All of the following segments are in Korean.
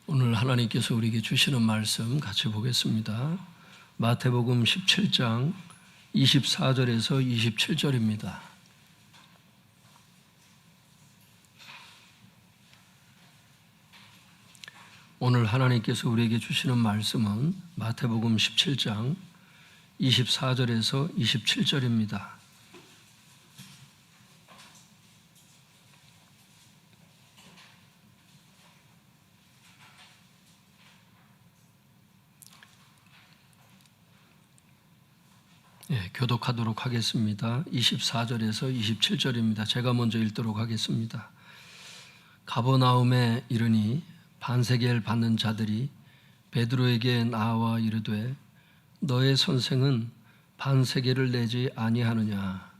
오늘 하나님께서 우리에게 주시는 말씀 같이 보겠습니다. 마태복음 17장 24절에서 27절입니다. 오늘 하나님께서 우리에게 주시는 말씀은 마태복음 17장 24절에서 27절입니다. 교독하도록 하겠습니다. 24절에서 27절입니다. 제가 먼저 읽도록 하겠습니다. 가버나움에 이르니 반세겔 받는 자들이 베드로에게 나와 이르되 너의 선생은 반세겔을 내지 아니하느냐.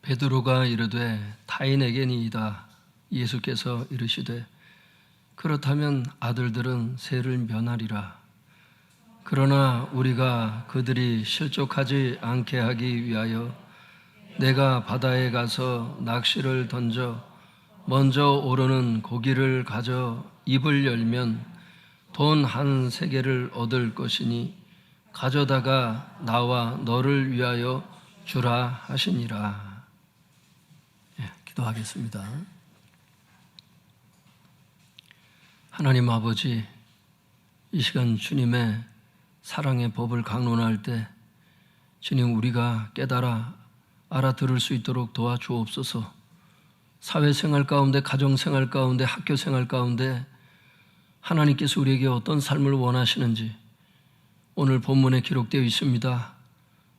베드로가 이르되 타인에게니이다. 예수께서 이르시되 그렇다면 아들들은 세를 면하리라. 그러나 우리가 그들이 실족하지 않게 하기 위하여 내가 바다에 가서 낚시를 던져 먼저 오르는 고기를 가져 입을 열면 돈 한 세겔을 얻을 것이니 가져다가 나와 너를 위하여 주라 하시니라. 기도하겠습니다. 하나님 아버지, 이 시간 주님의 사랑의 법을 강론할 때 주님 우리가 깨달아 알아들을 수 있도록 도와주옵소서. 사회생활 가운데, 가정생활 가운데, 학교생활 가운데 하나님께서 우리에게 어떤 삶을 원하시는지 오늘 본문에 기록되어 있습니다.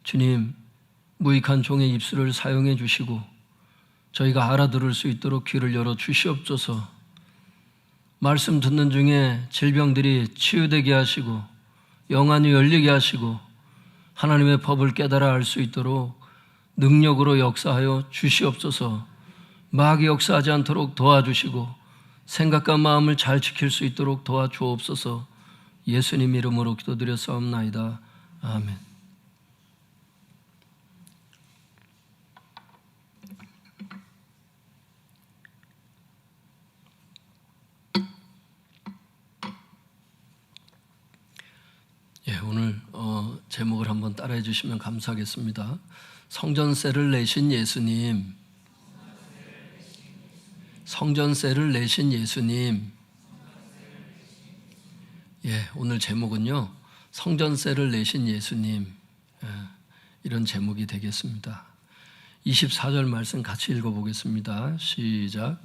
주님, 무익한 종의 입술을 사용해 주시고 저희가 알아들을 수 있도록 귀를 열어 주시옵소서. 말씀 듣는 중에 질병들이 치유되게 하시고 영안이 열리게 하시고 하나님의 법을 깨달아 알 수 있도록 능력으로 역사하여 주시옵소서. 마귀 역사하지 않도록 도와주시고 생각과 마음을 잘 지킬 수 있도록 도와주옵소서. 예수님 이름으로 기도드렸사옵나이다. 아멘. 오늘 제목을 한번 따라해 주시면 감사하겠습니다. 성전세를 내신 예수님. 성전세를 내신 예수님. 오늘 제목은요, 성전세를 내신 예수님. 이런 제목이 되겠습니다. 24절 말씀 같이 읽어보겠습니다. 시작.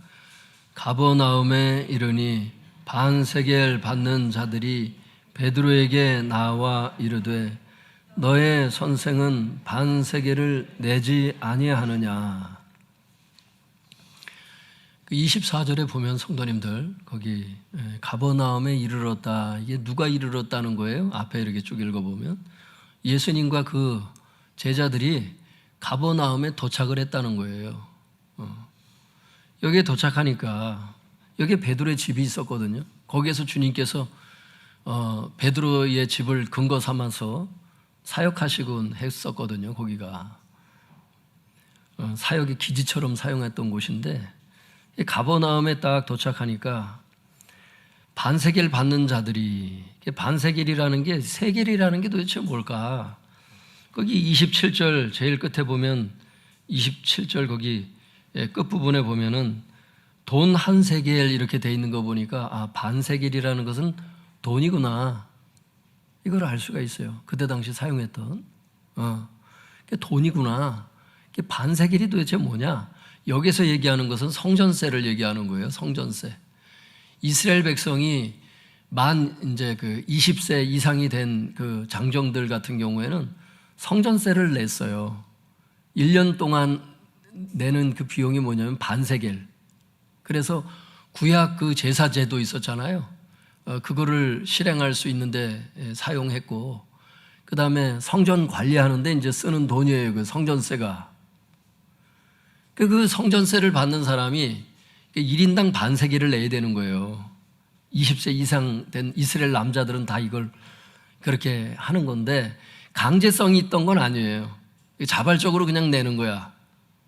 가버나움에 이르니 반세겔 받는 자들이 베드로에게 나와 이르되 너의 선생은 반세겔을 내지 아니하느냐. 24절에 보면 성도님들 거기 가버나움에 이르렀다. 이게 누가 이르렀다는 거예요? 앞에 이렇게 쭉 읽어보면 예수님과 그 제자들이 가버나움에 도착을 했다는 거예요. 여기에 도착하니까 여기에 베드로의 집이 있었거든요. 거기에서 주님께서 베드로의 집을 근거 삼아서 사역하시곤 했었거든요. 거기가 사역의 기지처럼 사용했던 곳인데 가버나움에 딱 도착하니까 반세겔 받는 자들이, 반세겔이라는 게, 세겔이라는 게 도대체 뭘까? 거기 27절 제일 끝에 보면 27절 거기 끝부분에 보면은 돈 한 세겔 이렇게 돼 있는 거 보니까 반세겔이라는 것은 돈이구나, 이걸 알 수가 있어요. 그때 당시 사용했던 돈이구나. 반세겔이 도대체 뭐냐? 여기서 얘기하는 것은 성전세를 얘기하는 거예요. 성전세. 이스라엘 백성이 이제 그 20세 이상이 된 그 장정들 같은 경우에는 성전세를 냈어요. 1년 동안 내는 그 비용이 뭐냐면 반세겔. 그래서 구약 그 제사제도 있었잖아요. 그거를 실행할 수 있는데 사용했고, 그 다음에 성전 관리하는데 이제 쓰는 돈이에요. 그 성전세가. 그 성전세를 받는 사람이 1인당 반세겔을 내야 되는 거예요. 20세 이상 된 이스라엘 남자들은 다 이걸 그렇게 하는 건데 강제성이 있던 건 아니에요. 자발적으로 그냥 내는 거야.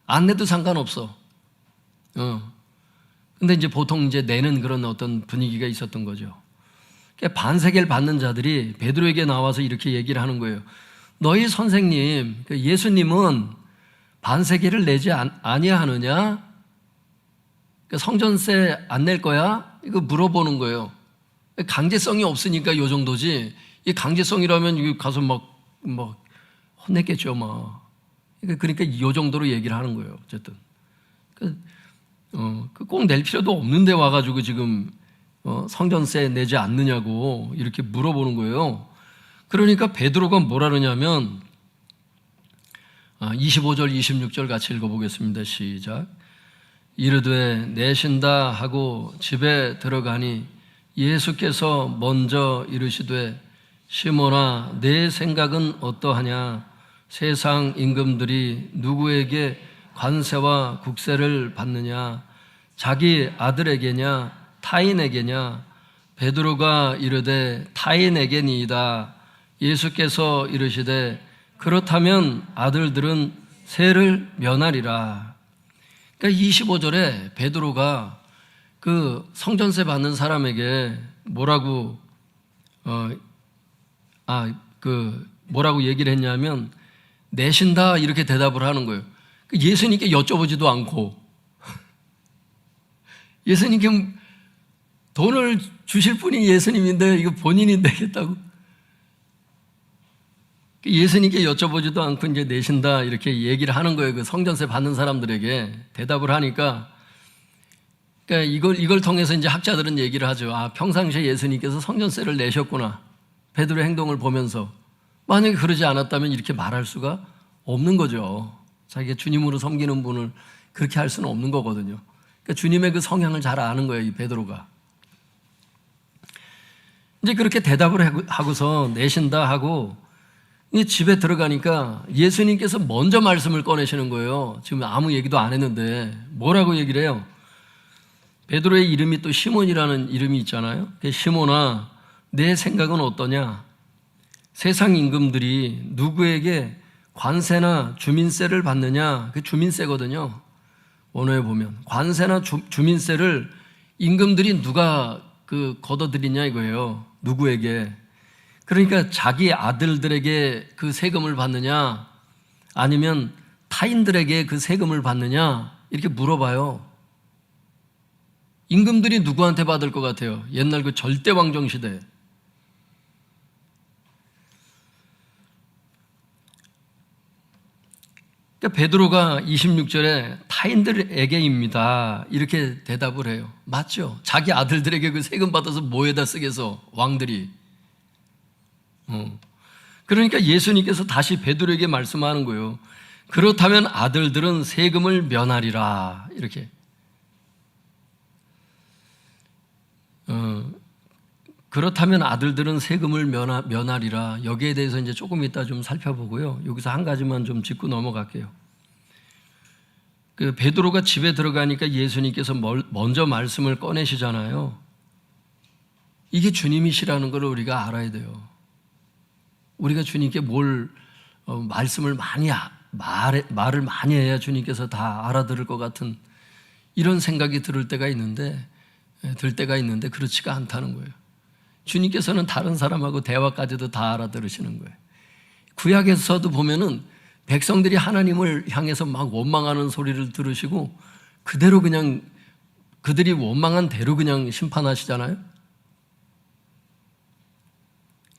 안 내도 상관없어. 근데 이제 보통 이제 내는 그런 어떤 분위기가 있었던 거죠. 반세겔 받는 자들이 베드로에게 나와서 이렇게 얘기를 하는 거예요. 너희 선생님, 예수님은 반세겔을 내지 아니하느냐? 성전세 안 낼 거야? 이거 물어보는 거예요. 강제성이 없으니까 이 정도지. 이 강제성이라면 가서 막 혼냈겠죠, 막. 그러니까 이 정도로 얘기를 하는 거예요. 어쨌든 꼭 낼 필요도 없는데 와가지고 지금 성전세 내지 않느냐고 이렇게 물어보는 거예요. 그러니까 베드로가 뭐라 그러냐면 25절, 26절 같이 읽어보겠습니다. 시작. 이르되 내신다 하고 집에 들어가니 예수께서 먼저 이르시되 시몬아 내 생각은 어떠하냐? 세상 임금들이 누구에게 관세와 국세를 받느냐? 자기 아들에게냐 타인에게냐? 베드로가 이르되 타인에게니이다. 예수께서 이르시되 그렇다면 아들들은 세를 면하리라. 그러니까 25절에 베드로가 그 성전세 받는 사람에게 뭐라고 뭐라고 얘기를 했냐면 내신다 이렇게 대답을 하는 거예요. 예수님께 여쭤보지도 않고 예수님께 돈을 주실 분이 예수님인데 이거 본인이 내겠다고 예수님께 여쭤보지도 않고 이제 내신다 이렇게 얘기를 하는 거예요. 그 성전세 받는 사람들에게 대답을 하니까 그러니까 이걸 통해서 이제 학자들은 얘기를 하죠. 평상시에 예수님께서 성전세를 내셨구나. 베드로의 행동을 보면서 만약에 그러지 않았다면 이렇게 말할 수가 없는 거죠. 자기가 주님으로 섬기는 분을 그렇게 할 수는 없는 거거든요. 그러니까 주님의 그 성향을 잘 아는 거예요, 이 베드로가. 이제 그렇게 대답을 하고서 내신다 하고 집에 들어가니까 예수님께서 먼저 말씀을 꺼내시는 거예요. 지금 아무 얘기도 안 했는데 뭐라고 얘기를 해요? 베드로의 이름이 또 시몬이라는 이름이 있잖아요. 시몬아 내 생각은 어떠냐? 세상 임금들이 누구에게 관세나 주민세를 받느냐? 그 주민세거든요. 원어에 보면 관세나 주민세를 임금들이 누가 걷어들이냐 이거예요. 누구에게? 그러니까 자기 아들들에게 그 세금을 받느냐 아니면 타인들에게 그 세금을 받느냐 이렇게 물어봐요. 임금들이 누구한테 받을 것 같아요? 옛날 그 절대왕정 시대. 그러니까 베드로가 26절에 타인들에게입니다 이렇게 대답을 해요. 맞죠? 자기 아들들에게 그 세금 받아서 뭐에다 쓰겠어? 왕들이. 그러니까 예수님께서 다시 베드로에게 말씀하는 거예요. 그렇다면 아들들은 세금을 면하리라 이렇게. 그렇다면 아들들은 세금을 면하리라. 여기에 대해서 이제 조금 이따 좀 살펴보고요. 여기서 한 가지만 좀 짚고 넘어갈게요. 그 베드로가 집에 들어가니까 예수님께서 먼저 말씀을 꺼내시잖아요. 이게 주님이시라는 걸 우리가 알아야 돼요. 우리가 주님께 말씀을 많이 말을 많이 해야 주님께서 다 알아들을 것 같은 이런 생각이 들 때가 있는데 그렇지가 않다는 거예요. 주님께서는 다른 사람하고 대화까지도 다 알아들으시는 거예요. 구약에서도 보면은 백성들이 하나님을 향해서 막 원망하는 소리를 들으시고 그대로 그냥 그들이 원망한 대로 그냥 심판하시잖아요.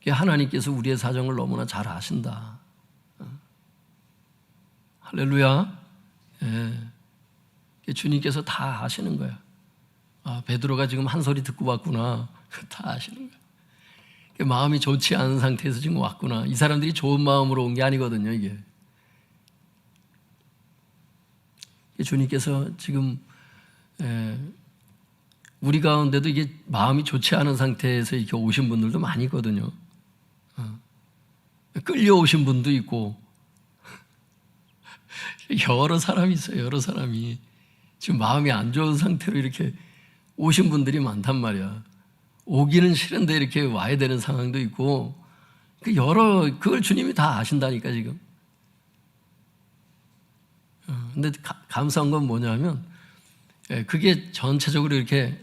하나님께서 우리의 사정을 너무나 잘 아신다. 할렐루야. 예. 주님께서 다 아시는 거야. 베드로가 지금 한 소리 듣고 왔구나. 다 아시는 거야. 마음이 좋지 않은 상태에서 지금 왔구나. 이 사람들이 좋은 마음으로 온 게 아니거든요, 이게. 주님께서 지금 우리 가운데도 이게 마음이 좋지 않은 상태에서 이렇게 오신 분들도 많이 있거든요. 끌려오신 분도 있고 여러 사람이 있어요. 여러 사람이. 지금 마음이 안 좋은 상태로 이렇게 오신 분들이 많단 말이야. 오기는 싫은데 이렇게 와야 되는 상황도 있고, 그걸 주님이 다 아신다니까, 지금. 근데 감사한 건 뭐냐면, 그게 전체적으로 이렇게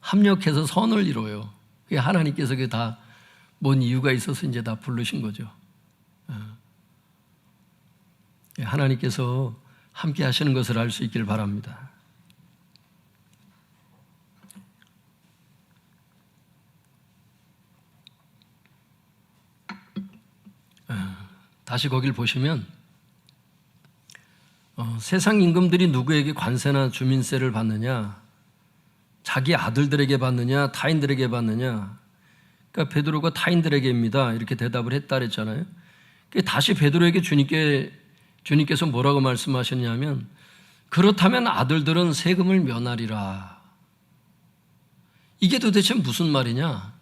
합력해서 선을 이뤄요. 그게 하나님께서 그게 다 뭔 이유가 있어서 이제 다 부르신 거죠. 하나님께서 함께 하시는 것을 알 수 있기를 바랍니다. 다시 거길 보시면 세상 임금들이 누구에게 관세나 주민세를 받느냐, 자기 아들들에게 받느냐, 타인들에게 받느냐. 그러니까 베드로가 타인들에게입니다 이렇게 대답을 했다 그랬잖아요. 다시 베드로에게 주님께서 뭐라고 말씀하셨냐면, 그렇다면 아들들은 세금을 면하리라. 이게 도대체 무슨 말이냐?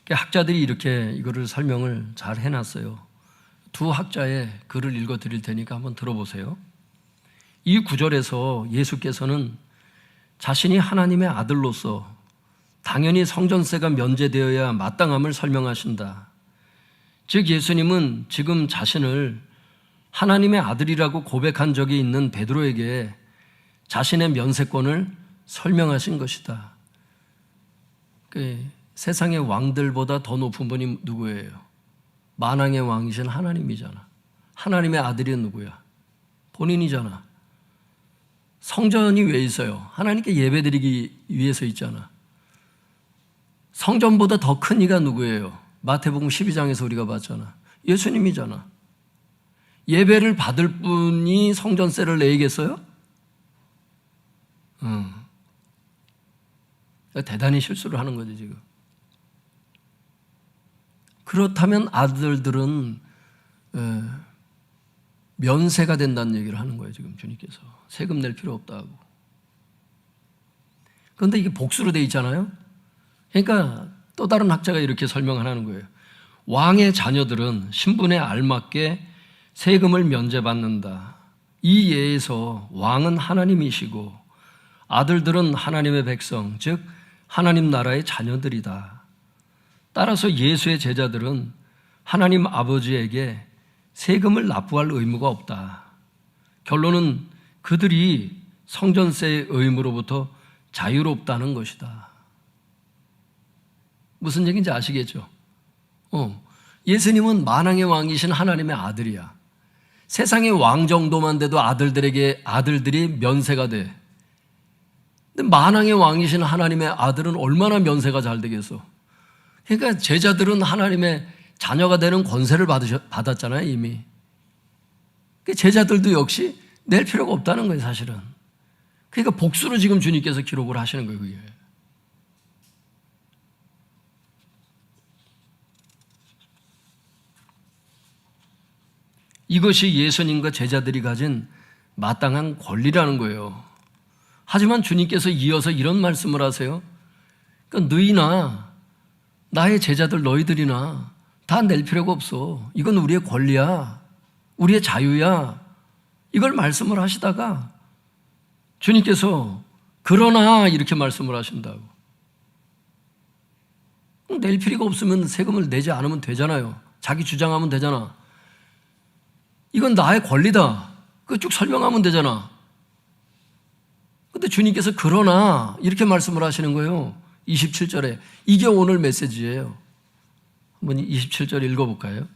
학자들이 이렇게 이거를 설명을 잘 해놨어요. 두 학자의 글을 읽어 드릴 테니까 한번 들어보세요. 이 구절에서 예수께서는 자신이 하나님의 아들로서 당연히 성전세가 면제되어야 마땅함을 설명하신다. 즉 예수님은 지금 자신을 하나님의 아들이라고 고백한 적이 있는 베드로에게 자신의 면세권을 설명하신 것이다. 세상의 왕들보다 더 높은 분이 누구예요? 만왕의 왕이신 하나님이잖아. 하나님의 아들이 누구야? 본인이잖아. 성전이 왜 있어요? 하나님께 예배드리기 위해서 있잖아. 성전보다 더 큰 이가 누구예요? 마태복음 12장에서 우리가 봤잖아. 예수님이잖아. 예배를 받을 분이 성전세를 내겠어요? 대단히 실수를 하는 거지 지금. 그렇다면 아들들은 면세가 된다는 얘기를 하는 거예요 지금 주님께서. 세금 낼 필요 없다고. 그런데 이게 복수로 돼 있잖아요. 그러니까 또 다른 학자가 이렇게 설명을 하는 거예요. 왕의 자녀들은 신분에 알맞게 세금을 면제받는다. 이 예에서 왕은 하나님이시고 아들들은 하나님의 백성, 즉 하나님 나라의 자녀들이다. 따라서 예수의 제자들은 하나님 아버지에게 세금을 납부할 의무가 없다. 결론은 그들이 성전세의 의무로부터 자유롭다는 것이다. 무슨 얘기인지 아시겠죠? 예수님은 만왕의 왕이신 하나님의 아들이야. 세상의 왕 정도만 돼도 아들들이 면세가 돼. 근데 만왕의 왕이신 하나님의 아들은 얼마나 면세가 잘 되겠어? 그러니까 제자들은 하나님의 자녀가 되는 권세를 받았잖아요, 이미. 제자들도 역시 낼 필요가 없다는 거예요, 사실은. 그러니까 복수로 지금 주님께서 기록을 하시는 거예요, 그게. 이것이 예수님과 제자들이 가진 마땅한 권리라는 거예요. 하지만 주님께서 이어서 이런 말씀을 하세요. 그러니까 너희나 나의 제자들 너희들이나 다 낼 필요가 없어. 이건 우리의 권리야. 우리의 자유야. 이걸 말씀을 하시다가 주님께서 그러나 이렇게 말씀을 하신다고. 낼 필요가 없으면 세금을 내지 않으면 되잖아요. 자기 주장하면 되잖아. 이건 나의 권리다. 그거 쭉 설명하면 되잖아. 근데 주님께서 그러나 이렇게 말씀을 하시는 거예요. 27절에. 이게 오늘 메시지예요. 한번 27절 읽어볼까요?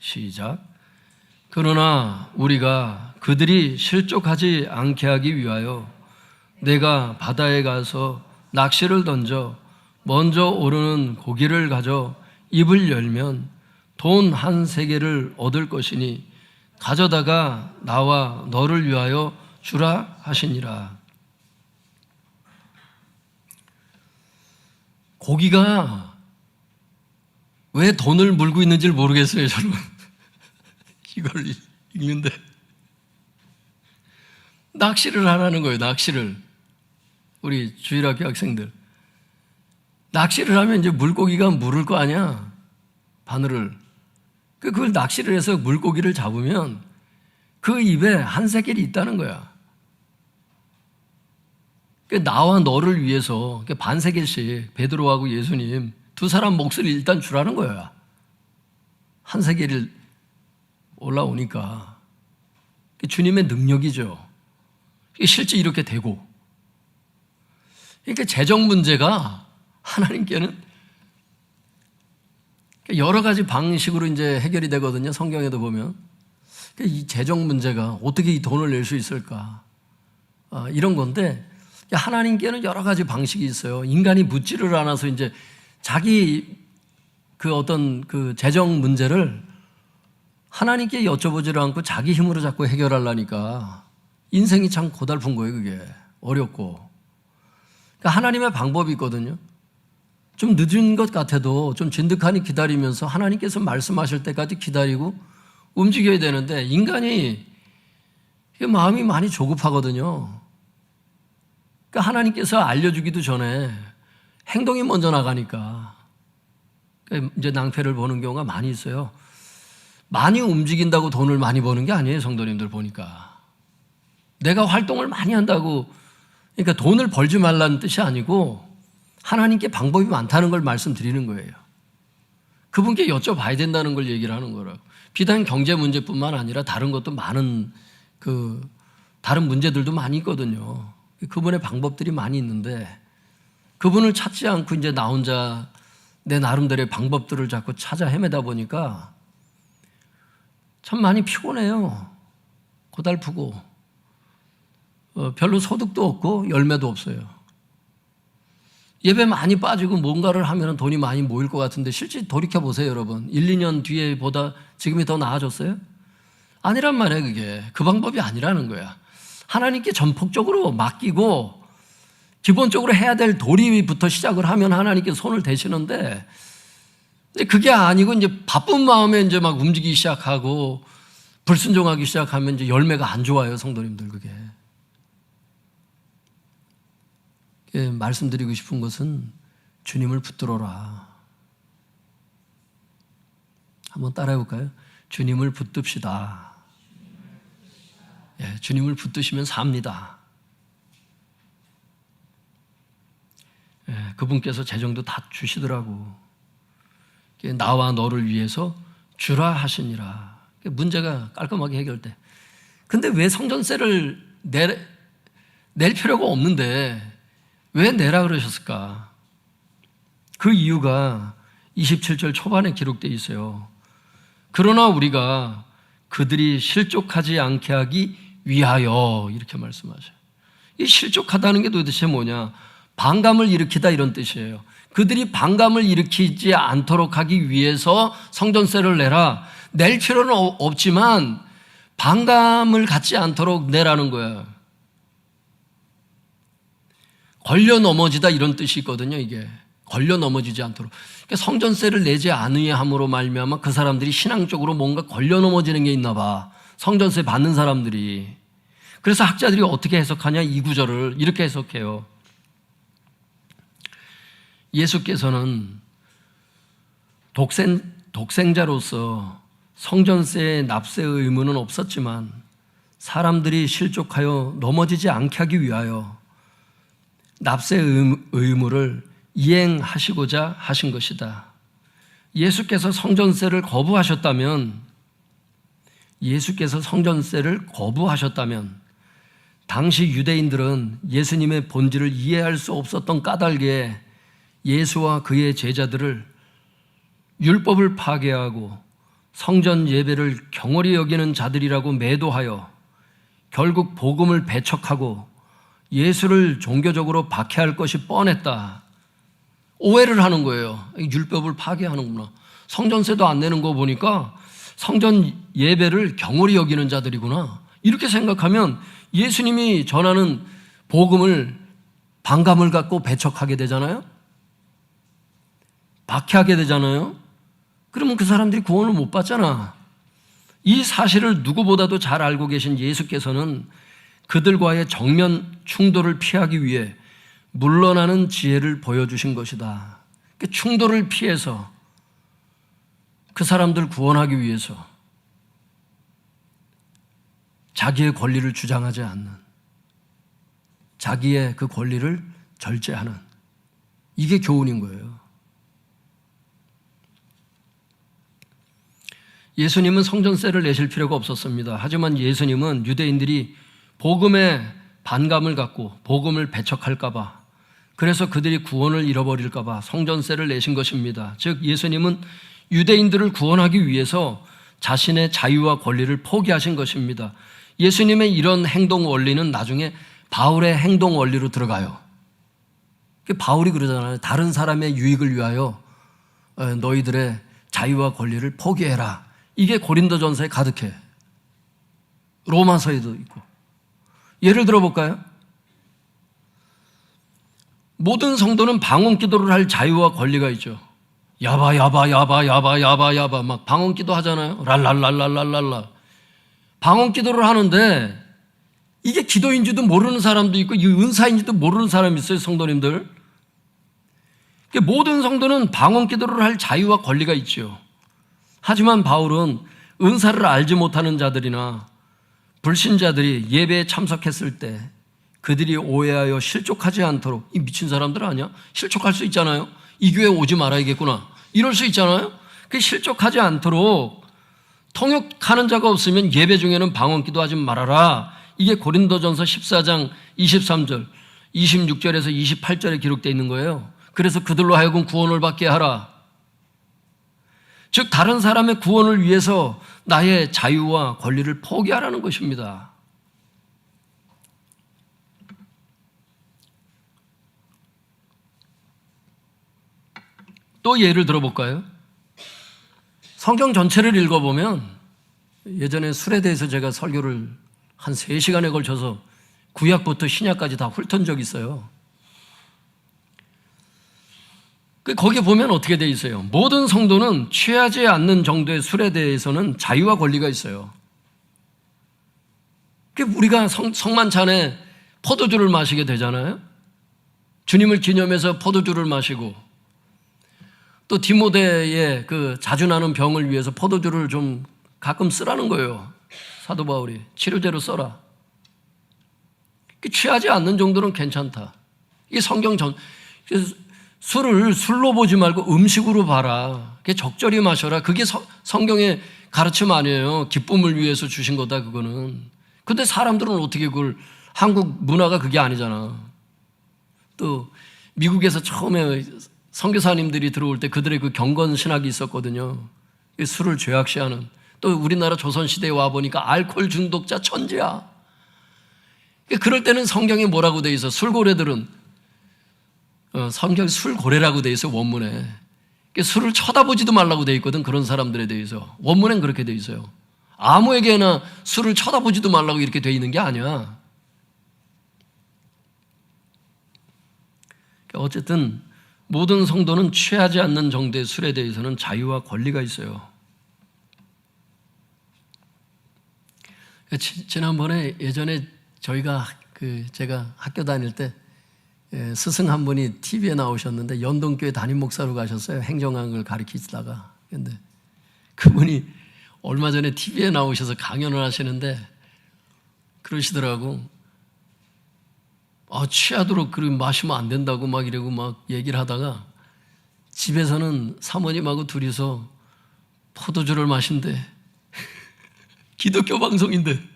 시작. 그러나 우리가 그들이 실족하지 않게 하기 위하여 내가 바다에 가서 낚시를 던져 먼저 오르는 고기를 가져 입을 열면 돈 한 세겔을 얻을 것이니 가져다가 나와 너를 위하여 주라 하시니라. 고기가 왜 돈을 물고 있는지를 모르겠어요, 여러분. 이걸 읽는데. 낚시를 하라는 거예요, 낚시를. 우리 주일학교 학생들. 낚시를 하면 이제 물고기가 물을 거 아니야, 바늘을. 그걸 낚시를 해서 물고기를 잡으면 그 입에 한 세겔이 있다는 거야. 나와 너를 위해서 반 세겔씩 베드로하고 예수님 두 사람 몫을 일단 주라는 거야. 한 세겔이 올라오니까 주님의 능력이죠. 실제 이렇게 되고. 그러니까 재정 문제가 하나님께는 여러 가지 방식으로 이제 해결이 되거든요. 성경에도 보면 이 재정 문제가 어떻게 이 돈을 낼 수 있을까? 이런 건데 하나님께는 여러 가지 방식이 있어요. 인간이 묻지를 않아서 이제 자기 그 어떤 그 재정 문제를 하나님께 여쭤보지를 않고 자기 힘으로 자꾸 해결하려니까 인생이 참 고달픈 거예요. 그게 어렵고. 그러니까 하나님의 방법이 있거든요. 좀 늦은 것 같아도 좀 진득하니 기다리면서 하나님께서 말씀하실 때까지 기다리고 움직여야 되는데 인간이 마음이 많이 조급하거든요. 그러니까 하나님께서 알려주기도 전에 행동이 먼저 나가니까 그러니까 이제 낭패를 보는 경우가 많이 있어요. 많이 움직인다고 돈을 많이 버는 게 아니에요. 성도님들 보니까 내가 활동을 많이 한다고 그러니까 돈을 벌지 말라는 뜻이 아니고 하나님께 방법이 많다는 걸 말씀드리는 거예요. 그분께 여쭤봐야 된다는 걸 얘기를 하는 거라고. 비단 경제 문제뿐만 아니라 다른 것도 많은 다른 문제들도 많이 있거든요. 그분의 방법들이 많이 있는데 그분을 찾지 않고 이제 나 혼자 내 나름대로의 방법들을 자꾸 찾아 헤매다 보니까 참 많이 피곤해요. 고달프고 별로 소득도 없고 열매도 없어요. 예배 많이 빠지고 뭔가를 하면 돈이 많이 모일 것 같은데 실제 돌이켜보세요, 여러분. 1, 2년 뒤에 보다 지금이 더 나아졌어요? 아니란 말이에요, 그게. 그 방법이 아니라는 거야. 하나님께 전폭적으로 맡기고 기본적으로 해야 될 도리부터 시작을 하면 하나님께 손을 대시는데 그게 아니고 이제 바쁜 마음에 이제 막 움직이기 시작하고 불순종하기 시작하면 이제 열매가 안 좋아요, 성도님들 그게. 말씀드리고 싶은 것은 주님을 붙들어라. 한번 따라해 볼까요? 주님을 붙듭시다. 예, 주님을 붙드시면 삽니다. 예, 그분께서 재정도 다 주시더라고. 나와 너를 위해서 주라 하시니라. 문제가 깔끔하게 해결돼. 근데 왜 성전세를 낼 필요가 없는데 왜 내라 그러셨을까? 그 이유가 27절 초반에 기록되어 있어요. 그러나 우리가 그들이 실족하지 않게 하기 위하여 이렇게 말씀하셔요. 이 실족하다는 게 도대체 뭐냐? 반감을 일으키다 이런 뜻이에요. 그들이 반감을 일으키지 않도록 하기 위해서 성전세를 내라. 낼 필요는 없지만 반감을 갖지 않도록 내라는 거야. 걸려 넘어지다 이런 뜻이 있거든요. 이게 걸려 넘어지지 않도록. 그러니까 성전세를 내지 않으함으로 말미암아 그 사람들이 신앙적으로 뭔가 걸려 넘어지는 게 있나 봐. 성전세 받는 사람들이. 그래서 학자들이 어떻게 해석하냐? 이 구절을 이렇게 해석해요. 예수께서는 독생자로서 성전세의 납세 의무는 없었지만 사람들이 실족하여 넘어지지 않게 하기 위하여 납세 의무를 이행하시고자 하신 것이다. 예수께서 성전세를 거부하셨다면 당시 유대인들은 예수님의 본질을 이해할 수 없었던 까닭에 예수와 그의 제자들을 율법을 파괴하고 성전 예배를 경홀히 여기는 자들이라고 매도하여 결국 복음을 배척하고 예수를 종교적으로 박해할 것이 뻔했다. 오해를 하는 거예요. 율법을 파괴하는구나. 성전세도 안 내는 거 보니까 성전 예배를 경홀히 여기는 자들이구나. 이렇게 생각하면 예수님이 전하는 복음을 반감을 갖고 배척하게 되잖아요. 박해하게 되잖아요. 그러면 그 사람들이 구원을 못 받잖아. 이 사실을 누구보다도 잘 알고 계신 예수께서는 그들과의 정면 충돌을 피하기 위해 물러나는 지혜를 보여주신 것이다. 충돌을 피해서 그 사람들 구원하기 위해서 자기의 권리를 주장하지 않는, 자기의 그 권리를 절제하는, 이게 교훈인 거예요. 예수님은 성전세를 내실 필요가 없었습니다. 하지만 예수님은 유대인들이 복음에 반감을 갖고 복음을 배척할까 봐, 그래서 그들이 구원을 잃어버릴까 봐 성전세를 내신 것입니다. 즉 예수님은 유대인들을 구원하기 위해서 자신의 자유와 권리를 포기하신 것입니다. 예수님의 이런 행동 원리는 나중에 바울의 행동 원리로 들어가요. 바울이 그러잖아요. 다른 사람의 유익을 위하여 너희들의 자유와 권리를 포기해라. 이게 고린도전서에 가득해. 로마서에도 있고. 예를 들어볼까요? 모든 성도는 방언 기도를 할 자유와 권리가 있죠. 야바 야바 야바 야바 야바 야바 막 방언 기도 하잖아요. 랄랄랄랄랄랄라. 방언 기도를 하는데 이게 기도인지도 모르는 사람도 있고 이 은사인지도 모르는 사람이 있어요, 성도님들. 모든 성도는 방언 기도를 할 자유와 권리가 있죠. 하지만 바울은 은사를 알지 못하는 자들이나 불신자들이 예배에 참석했을 때 그들이 오해하여 실족하지 않도록, 이 미친 사람들 아니야? 실족할 수 있잖아요. 이 교회 오지 말아야겠구나, 이럴 수 있잖아요. 그 실족하지 않도록 통역하는 자가 없으면 예배 중에는 방언 기도하지 말아라. 이게 고린도전서 14장 23절, 26절에서 28절에 기록되어 있는 거예요. 그래서 그들로 하여금 구원을 받게 하라. 즉 다른 사람의 구원을 위해서 나의 자유와 권리를 포기하라는 것입니다. 또 예를 들어볼까요? 성경 전체를 읽어보면, 예전에 술에 대해서 제가 설교를 한 3시간에 걸쳐서 구약부터 신약까지 다 훑은 적이 있어요. 거기 보면 어떻게 돼 있어요? 모든 성도는 취하지 않는 정도의 술에 대해서는 자유와 권리가 있어요. 우리가 성만찬에 포도주를 마시게 되잖아요. 주님을 기념해서 포도주를 마시고, 또 디모데의 그 자주 나는 병을 위해서 포도주를 좀 가끔 쓰라는 거예요. 사도 바울이 치료제로 써라. 취하지 않는 정도는 괜찮다. 이게 성경 술을 술로 보지 말고 음식으로 봐라. 그게 적절히 마셔라. 그게 성경의 가르침 아니에요. 기쁨을 위해서 주신 거다, 그거는. 근데 사람들은 어떻게 그걸, 한국 문화가 그게 아니잖아. 또 미국에서 처음에 선교사님들이 들어올 때 그들의 그 경건 신학이 있었거든요. 술을 죄악시하는. 또 우리나라 조선시대에 와보니까 알코올 중독자 천지야. 그럴 때는 성경에 뭐라고 돼 있어? 술고래들은, 성경에 술고래라고 돼 있어, 원문에. 술을 쳐다보지도 말라고 돼 있거든, 그런 사람들에 대해서. 원문엔 그렇게 돼 있어요. 아무에게나 술을 쳐다보지도 말라고 이렇게 돼 있는 게 아니야. 어쨌든 모든 성도는 취하지 않는 정도의 술에 대해서는 자유와 권리가 있어요. 지난번에 예전에 저희가 제가 학교 다닐 때 스승 한 분이 TV에 나오셨는데 연동교회 담임 목사로 가셨어요. 행정학을 가르치시다가. 근데 그분이 얼마 전에 TV에 나오셔서 강연을 하시는데 그러시더라고. 취하도록 마시면 안 된다고 막 이러고 막 얘기를 하다가 집에서는 사모님하고 둘이서 포도주를 마신대. 기독교 방송인데.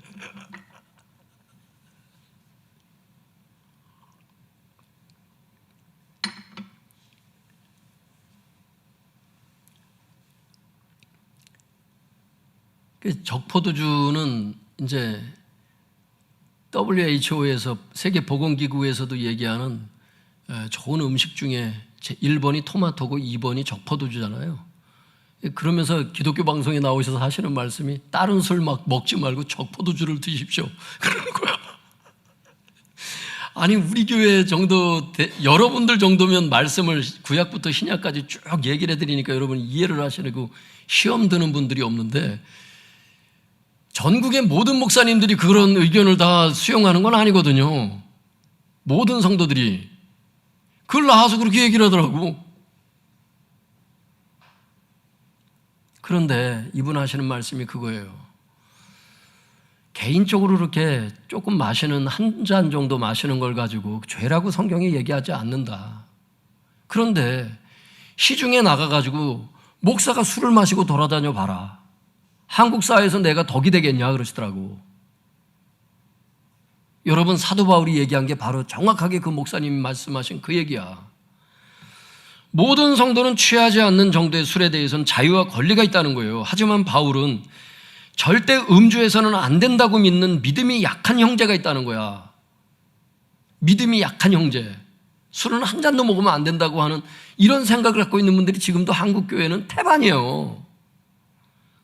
적포도주는 이제 WHO에서 세계보건기구에서도 얘기하는 좋은 음식 중에 1번이 토마토고 2번이 적포도주잖아요. 그러면서 기독교 방송에 나오셔서 하시는 말씀이 다른 술 막 먹지 말고 적포도주를 드십시오. 그러는 거야. 아니 우리 교회 정도, 여러분들 정도면 말씀을 구약부터 신약까지 쭉 얘기를 해드리니까 여러분 이해를 하시고 시험 드는 분들이 없는데 전국의 모든 목사님들이 그런 의견을 다 수용하는 건 아니거든요. 모든 성도들이. 그걸 나와서 그렇게 얘기를 하더라고. 그런데 이분 하시는 말씀이 그거예요. 개인적으로 이렇게 조금 마시는 한 잔 정도 마시는 걸 가지고 죄라고 성경이 얘기하지 않는다. 그런데 시중에 나가가지고 목사가 술을 마시고 돌아다녀 봐라. 한국 사회에서 내가 덕이 되겠냐 그러시더라고. 여러분, 사도 바울이 얘기한 게 바로 정확하게 그 목사님이 말씀하신 그 얘기야. 모든 성도는 취하지 않는 정도의 술에 대해서는 자유와 권리가 있다는 거예요. 하지만 바울은 절대 음주해서는 안 된다고 믿는 믿음이 약한 형제가 있다는 거야. 믿음이 약한 형제. 술은 한 잔도 먹으면 안 된다고 하는 이런 생각을 갖고 있는 분들이 지금도 한국 교회는 태반이에요.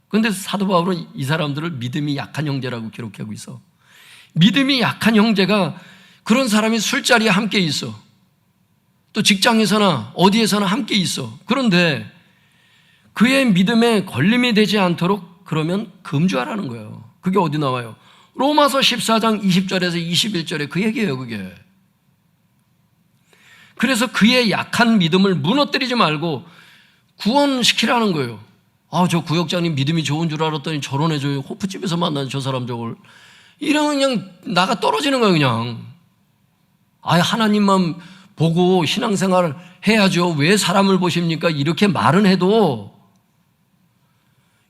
그런데 사도 바울은 이 사람들을 믿음이 약한 형제라고 기록하고 있어. 믿음이 약한 형제가 그런 사람이 술자리에 함께 있어. 또 직장에서나 어디에서나 함께 있어. 그런데 그의 믿음에 걸림이 되지 않도록 그러면 금주하라는 거예요. 그게 어디 나와요? 로마서 14장 20절에서 21절에 그 얘기예요, 그게. 그래서 그의 약한 믿음을 무너뜨리지 말고 구원시키라는 거예요. 아, 저 구역장님 믿음이 좋은 줄 알았더니 저런해줘요. 호프집에서 만난 저 사람 저걸. 이러면 그냥 나가 떨어지는 거예요, 그냥. 아예 하나님만 보고 신앙생활을 해야죠. 왜 사람을 보십니까? 이렇게 말은 해도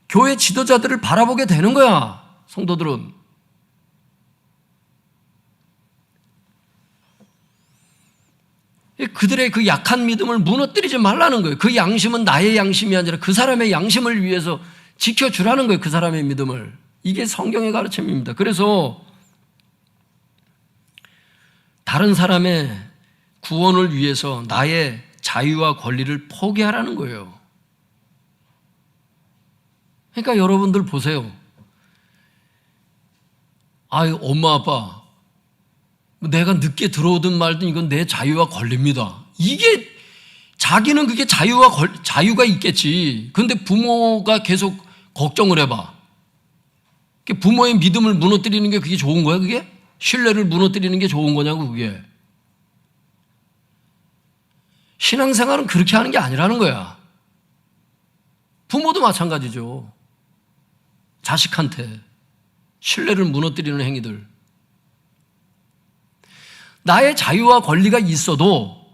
교회 지도자들을 바라보게 되는 거야, 성도들은. 그들의 그 약한 믿음을 무너뜨리지 말라는 거예요. 그 양심은 나의 양심이 아니라 그 사람의 양심을 위해서 지켜주라는 거예요, 그 사람의 믿음을. 이게 성경의 가르침입니다. 그래서 다른 사람의 구원을 위해서 나의 자유와 권리를 포기하라는 거예요. 그러니까 여러분들 보세요. 아유, 엄마 아빠, 내가 늦게 들어오든 말든 이건 내 자유와 권리입니다. 이게 자기는 그게 자유가 있겠지. 근데 부모가 계속 걱정을 해봐. 부모의 믿음을 무너뜨리는 게 그게 좋은 거야, 그게? 신뢰를 무너뜨리는 게 좋은 거냐고, 그게. 신앙생활은 그렇게 하는 게 아니라는 거야. 부모도 마찬가지죠. 자식한테 신뢰를 무너뜨리는 행위들. 나의 자유와 권리가 있어도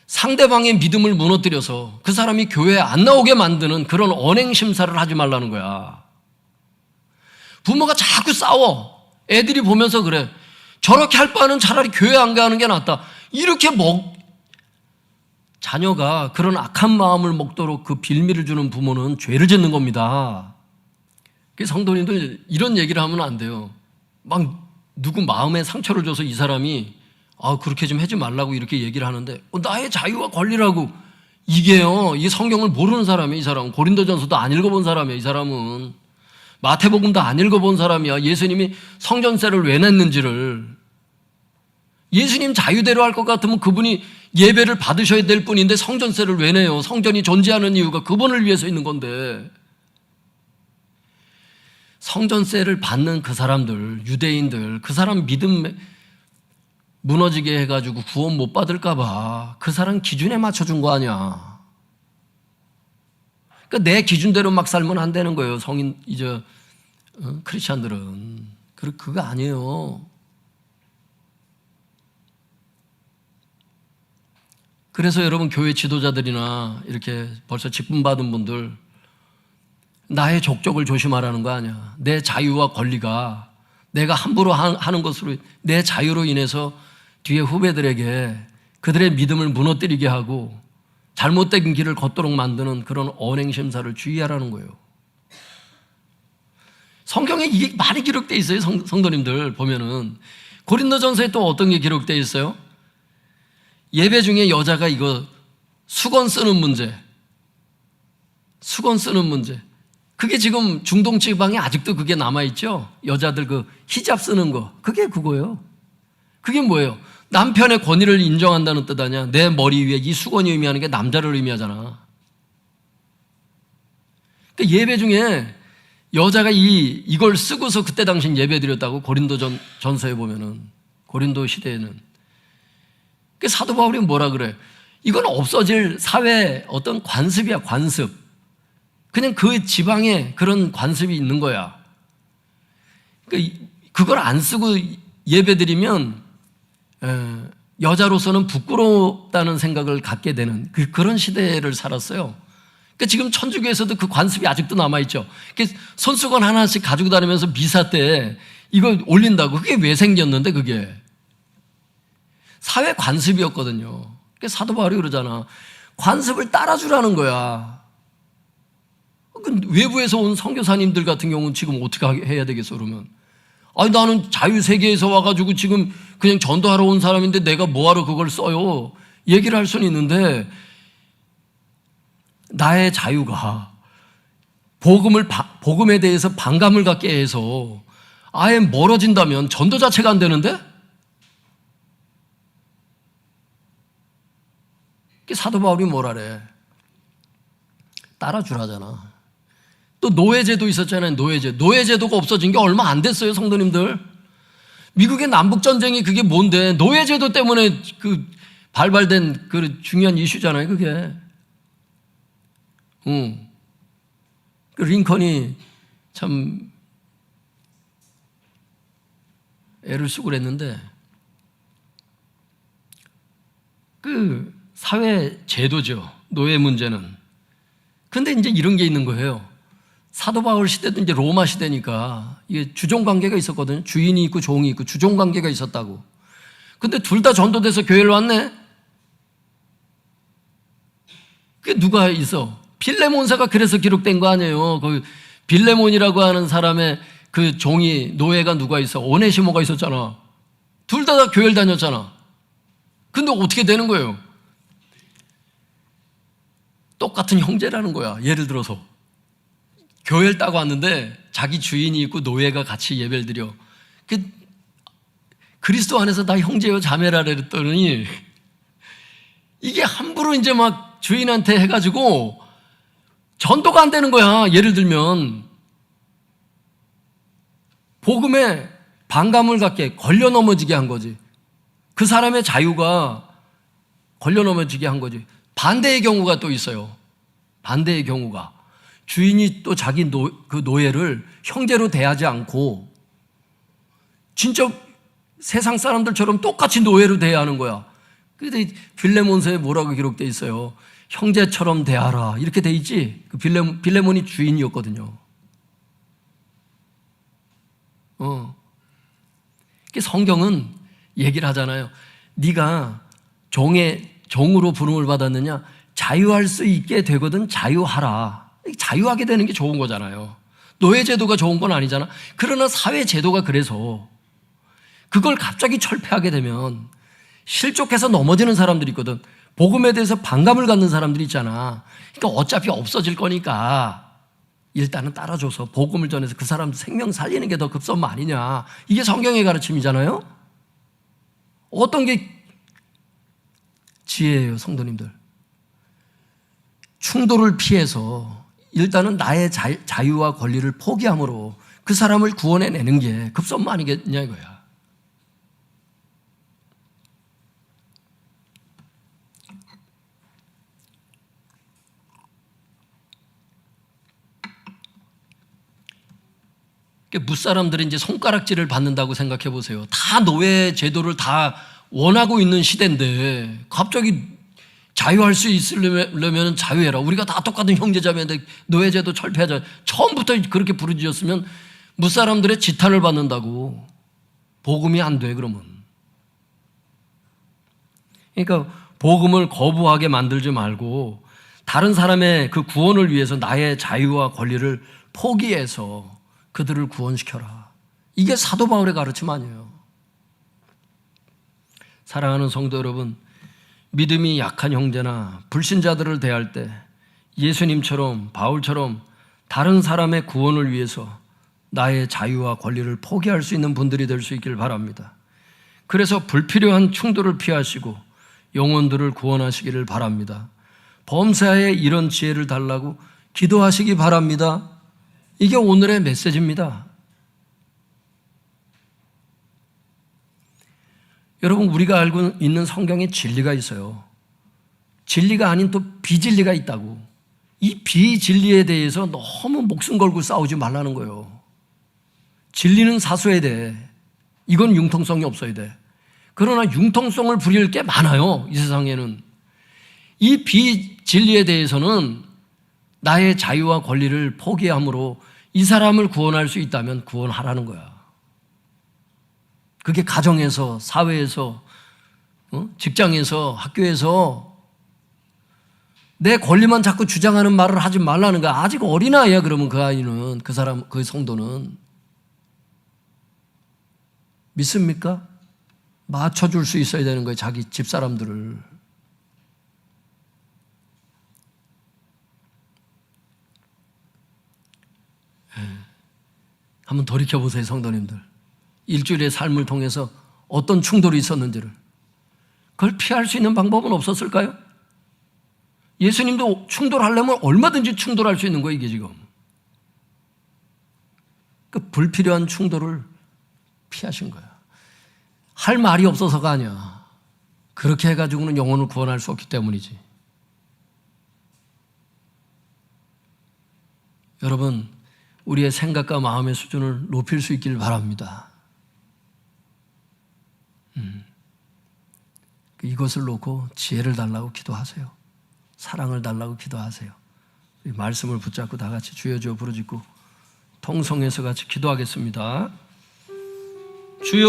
상대방의 믿음을 무너뜨려서 그 사람이 교회에 안 나오게 만드는 그런 언행심사를 하지 말라는 거야. 부모가 자꾸 싸워. 애들이 보면서 그래. 저렇게 할 바는 차라리 교회 안 가는 게 낫다. 이렇게 자녀가 그런 악한 마음을 먹도록 그 빌미를 주는 부모는 죄를 짓는 겁니다. 성도님들 이런 얘기를 하면 안 돼요. 막 누구 마음에 상처를 줘서 이 사람이 그렇게 좀 하지 말라고 이렇게 얘기를 하는데 나의 자유와 권리라고. 이게요, 이 성경을 모르는 사람이에요. 이 사람은 고린도전서도 안 읽어본 사람이에요. 이 사람은 마태복음도 안 읽어본 사람이야. 예수님이 성전세를 왜 냈는지를. 예수님 자유대로 할 것 같으면 그분이 예배를 받으셔야 될 뿐인데 성전세를 왜 내요? 성전이 존재하는 이유가 그분을 위해서 있는 건데. 성전세를 받는 그 사람들, 유대인들, 그 사람 믿음 무너지게 해가지고 구원 못 받을까 봐 그 사람 기준에 맞춰준 거 아니야. 그러니까 내 기준대로 막 살면 안 되는 거예요. 크리스찬들은. 그거 아니에요. 그래서 여러분 교회 지도자들이나 이렇게 벌써 직분 받은 분들 나의 족적을 조심하라는 거 아니야. 내 자유와 권리가 내가 함부로 하는 것으로 내 자유로 인해서 뒤에 후배들에게 그들의 믿음을 무너뜨리게 하고 잘못된 길을 걷도록 만드는 그런 언행심사를 주의하라는 거예요. 성경에 이게 많이 기록되어 있어요. 성도님들 보면은 고린도전서에 또 어떤 게 기록되어 있어요? 예배 중에 여자가 이거 수건 쓰는 문제. 그게 지금 중동 지방에 아직도 그게 남아있죠? 여자들 그 히잡 쓰는 거. 그게 그거예요. 그게 뭐예요? 남편의 권위를 인정한다는 뜻 아니야? 내 머리 위에 이 수건이 의미하는 게 남자를 의미하잖아. 그러니까 예배 중에 여자가 이걸 쓰고서 그때 당시 예배 드렸다고 고린도 전서에 보면은, 고린도 시대에는. 그 사도 바울이 뭐라 그래? 이건 없어질 사회 어떤 관습이야, 관습. 그냥 그 지방에 그런 관습이 있는 거야. 그러니까 그걸 안 쓰고 예배드리면 여자로서는 부끄럽다는 생각을 갖게 되는 그런 시대를 살았어요. 그러니까 지금 천주교에서도 그 관습이 아직도 남아있죠. 손수건 하나씩 가지고 다니면서 미사 때 이걸 올린다고. 그게 왜 생겼는데 그게 사회 관습이었거든요. 그러니까 사도 바울이 그러잖아. 관습을 따라주라는 거야. 외부에서 온 선교사님들 같은 경우는 지금 어떻게 해야 되겠어 그러면? 아니 나는 자유세계에서 와가지고 지금 그냥 전도하러 온 사람인데 내가 뭐하러 그걸 써요? 얘기를 할 수는 있는데 나의 자유가 복음에 대해서 반감을 갖게 해서 아예 멀어진다면 전도 자체가 안 되는데? 사도 바울이 뭐라래? 따라주라잖아. 또 노예제도 있었잖아요. 노예제도가 없어진 게 얼마 안 됐어요, 성도님들. 미국의 남북전쟁이 그게 뭔데? 노예제도 때문에 그 발발된 그 중요한 이슈잖아요, 그게. 그 링컨이 참 애를 쓰고 그랬는데 그 사회 제도죠, 노예 문제는. 근데 이제 이런 게 있는 거예요. 사도 바울 시대도 이제 로마 시대니까 이게 주종 관계가 있었거든요. 주인이 있고 종이 있고 주종 관계가 있었다고. 근데 둘 다 전도돼서 교회를 왔네? 그게 누가 있어? 빌레몬서가 그래서 기록된 거 아니에요. 그 빌레몬이라고 하는 사람의 그 종이, 노예가 누가 있어? 오네시모가 있었잖아. 둘 다 교회를 다녔잖아. 근데 어떻게 되는 거예요? 똑같은 형제라는 거야. 예를 들어서 교회를 따고 왔는데 자기 주인이 있고 노예가 같이 예배를 드려. 그리스도 안에서 다 형제요 자매라 그랬더니 이게 함부로 이제 막 주인한테 해가지고 전도가 안 되는 거야. 예를 들면 복음에 반감을 갖게 걸려 넘어지게 한 거지. 그 사람의 자유가 걸려 넘어지게 한 거지. 반대의 경우가 또 있어요. 반대의 경우가 주인이 또 자기 그 노예를 형제로 대하지 않고 진짜 세상 사람들처럼 똑같이 노예로 대하는 거야. 근데 빌레몬서에 뭐라고 기록되어 있어요? 형제처럼 대하라 이렇게 돼 있지. 그 빌레몬이 주인이었거든요. 성경은 얘기를 하잖아요. 네가 종으로 부름을 받았느냐? 자유할 수 있게 되거든 자유하라. 자유하게 되는 게 좋은 거잖아요. 노예제도가 좋은 건 아니잖아. 그러나 사회제도가 그래서 그걸 갑자기 철폐하게 되면 실족해서 넘어지는 사람들이 있거든. 복음에 대해서 반감을 갖는 사람들이 있잖아. 그러니까 어차피 없어질 거니까 일단은 따라줘서 복음을 전해서 그 사람 생명 살리는 게 더 급선무 아니냐. 이게 성경의 가르침이잖아요. 어떤 게 지혜예요, 성도님들? 충돌을 피해서 일단은 나의 자유와 권리를 포기함으로 그 사람을 구원해내는 게 급선무 아니겠냐 이거야. 무사람들이 이제 손가락질을 받는다고 생각해 보세요. 다 노예 제도를 다 원하고 있는 시대인데 갑자기 자유할 수 있으려면 자유해라. 우리가 다 똑같은 형제자매인데 노예 제도 철폐하자. 처음부터 그렇게 부르짖었으면 무사람들의 지탄을 받는다고. 복음이 안 돼 그러면. 그러니까 복음을 거부하게 만들지 말고 다른 사람의 그 구원을 위해서 나의 자유와 권리를 포기해서 그들을 구원시켜라. 이게 사도 바울의 가르침 아니에요. 사랑하는 성도 여러분, 믿음이 약한 형제나 불신자들을 대할 때 예수님처럼 바울처럼 다른 사람의 구원을 위해서 나의 자유와 권리를 포기할 수 있는 분들이 될 수 있길 바랍니다. 그래서 불필요한 충돌을 피하시고 영혼들을 구원하시기를 바랍니다. 범사에 이런 지혜를 달라고 기도하시기 바랍니다. 이게 오늘의 메시지입니다. 여러분, 우리가 알고 있는 성경에 진리가 있어요. 진리가 아닌 또 비진리가 있다고. 이 비진리에 대해서 너무 목숨 걸고 싸우지 말라는 거예요. 진리는 사수해야 돼. 이건 융통성이 없어야 돼. 그러나 융통성을 부릴 게 많아요. 이 세상에는. 이 비진리에 대해서는 나의 자유와 권리를 포기함으로 이 사람을 구원할 수 있다면 구원하라는 거야. 그게 가정에서, 사회에서, 직장에서, 학교에서 내 권리만 자꾸 주장하는 말을 하지 말라는 거야. 아직 어린아이야. 그러면 그 아이는, 그 사람, 그 성도는 믿습니까? 맞춰줄 수 있어야 되는 거예요. 자기 집사람들을. 한번 돌이켜보세요, 성도님들. 일주일의 삶을 통해서 어떤 충돌이 있었는지를. 그걸 피할 수 있는 방법은 없었을까요? 예수님도 충돌하려면 얼마든지 충돌할 수 있는 거예요, 이게 지금. 그 불필요한 충돌을 피하신 거야. 할 말이 없어서가 아니야. 그렇게 해가지고는 영혼을 구원할 수 없기 때문이지. 여러분, 우리의 생각과 마음의 수준을 높일 수 있기를 바랍니다. 이것을 놓고 지혜를 달라고 기도하세요. 사랑을 달라고 기도하세요. 이 말씀을 붙잡고 다 같이 주여 주여 부르짖고 통성에서 같이 기도하겠습니다. 주여.